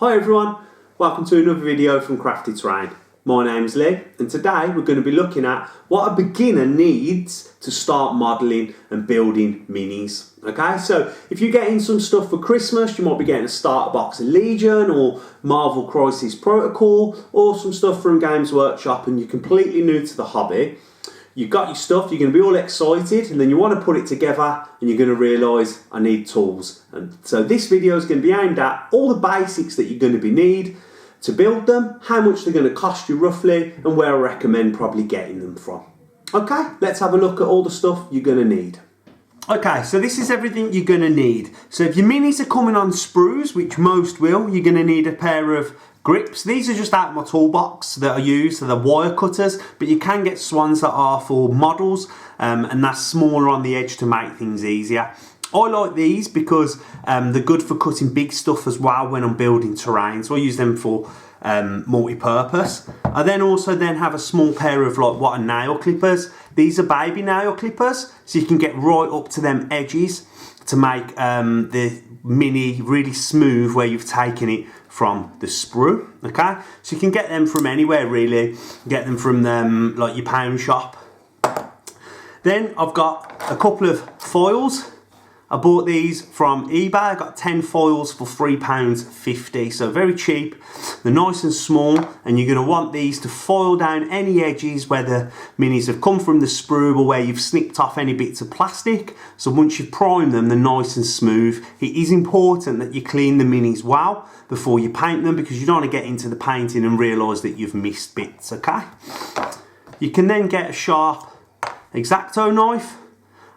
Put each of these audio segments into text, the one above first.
Hi everyone, welcome to another video from Crafty Terrain. My name's Lee and today we're going to be looking at what a beginner needs to start modelling and building minis. Okay, so if you're getting some stuff for Christmas, you might be getting a starter box of Legion or Marvel Crisis Protocol or some stuff from Games Workshop and you're completely new to the hobby. You've got your stuff, you're going to be all excited and then you want to put it together and you're going to realise I need tools. And so this video is going to be aimed at all the basics that you're going to need to build them, how much they're going to cost you roughly and where I recommend probably getting them from. Okay, let's have a look at all the stuff you're going to need. Okay, so this is everything you're going to need. So if your minis are coming on sprues, which most will, you're going to need a pair of grips. These are just out of my toolbox that I use, so they're wire cutters, but you can get swans that are for models and that's smaller on the edge to make things easier. I like these because they're good for cutting big stuff as well when I'm building terrain, so I use them for multi-purpose. I then also have a small pair of what are nail clippers. These are baby nail clippers, so you can get right up to them edges to make the mini really smooth where you've taken it from the sprue. Okay, so you can get them from anywhere really. Get them from like your pound shop. Then I've got a couple of foils. I bought these from eBay. I got 10 foils for £3.50, so very cheap. They're nice and small, and you're going to want these to foil down any edges where the minis have come from the sprue or where you've snipped off any bits of plastic. So once you've primed them, they're nice and smooth. It is important that you clean the minis well before you paint them because you don't want to get into the painting and realise that you've missed bits, okay? You can then get a sharp X-Acto knife.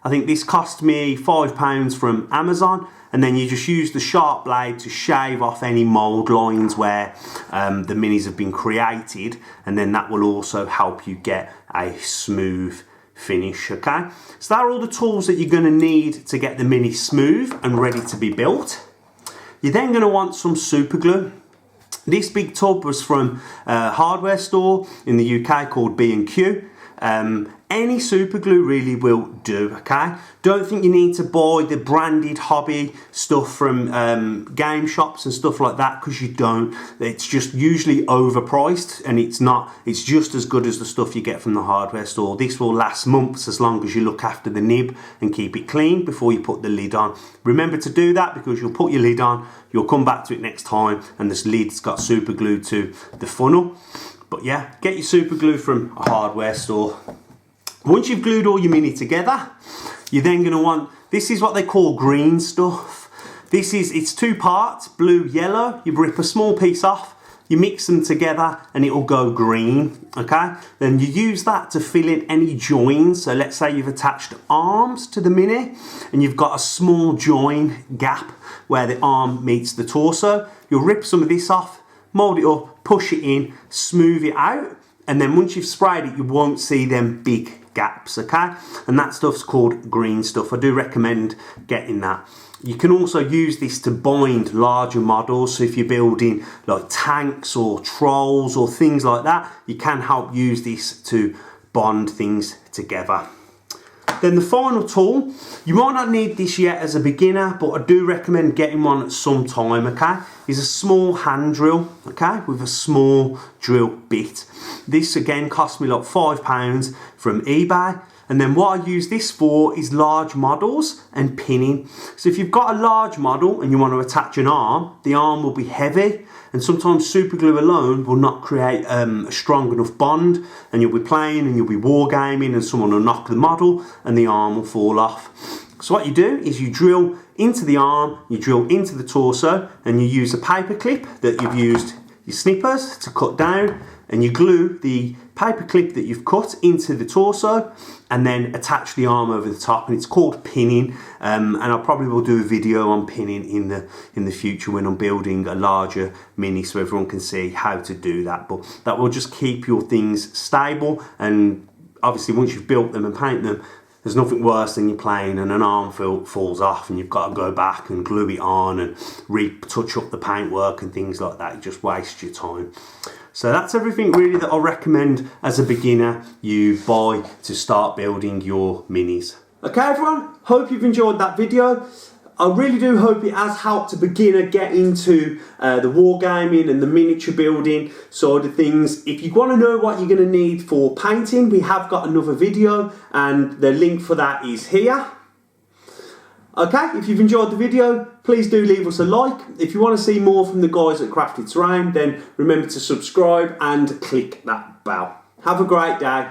I think this cost me £5 from Amazon, and then you just use the sharp blade to shave off any mould lines where the minis have been created, and then that will also help you get a smooth finish, okay? So that are all the tools that you're going to need to get the mini smooth and ready to be built. You're then going to want some super glue. This big tub was from a hardware store in the UK called B&Q. Any super glue really will do, okay? Don't think you need to buy the branded hobby stuff from game shops and stuff like that, because you don't. It's just usually overpriced and it's just as good as the stuff you get from the hardware store. This will last months as long as you look after the nib and keep it clean before you put the lid on. Remember to do that because you'll put your lid on, you'll come back to it next time and this lid's got super glue to the funnel. But yeah, get your super glue from a hardware store. Once you've glued all your mini together, you're then going to want, this is what they call green stuff. It's two parts, blue, yellow. You rip a small piece off, you mix them together and it will go green, okay? Then you use that to fill in any joins. So let's say you've attached arms to the mini and you've got a small join gap where the arm meets the torso. You'll rip some of this off, mould it up, push it in, smooth it out, and then once you've sprayed it, you won't see them big gaps, okay? And that stuff's called green stuff. I do recommend getting that. You can also use this to bind larger models, so if you're building like tanks or trolls or things like that, you can help use this to bond things together. Then the final tool, you might not need this yet as a beginner, but I do recommend getting one at some time, okay, is a small hand drill, okay, with a small drill bit. This again cost me like £5 from eBay. And then what I use this for is large models and pinning. So if you've got a large model and you want to attach an arm, the arm will be heavy and sometimes super glue alone will not create a strong enough bond, and you'll be playing and you'll be wargaming and someone will knock the model and the arm will fall off. So what you do is you drill into the arm, you drill into the torso, and you use a paper clip that you've used your snippers to cut down, and you glue the paper clip that you've cut into the torso and then attach the arm over the top, and it's called pinning, and I probably will do a video on pinning in the future when I'm building a larger mini so everyone can see how to do that. But that will just keep your things stable, and obviously once you've built them and paint them, there's nothing worse than you're playing and an arm falls off and you've got to go back and glue it on and retouch up the paintwork and things like that. You just waste your time. So that's everything really that I recommend as a beginner you buy to start building your minis. Okay everyone, hope you've enjoyed that video. I really do hope it has helped a beginner get into the wargaming and the miniature building side of things. If you want to know what you're going to need for painting, we have got another video and the link for that is here. Okay, if you've enjoyed the video, please do leave us a like. If you want to see more from the guys at Crafted Terrain, then remember to subscribe and click that bell. Have a great day.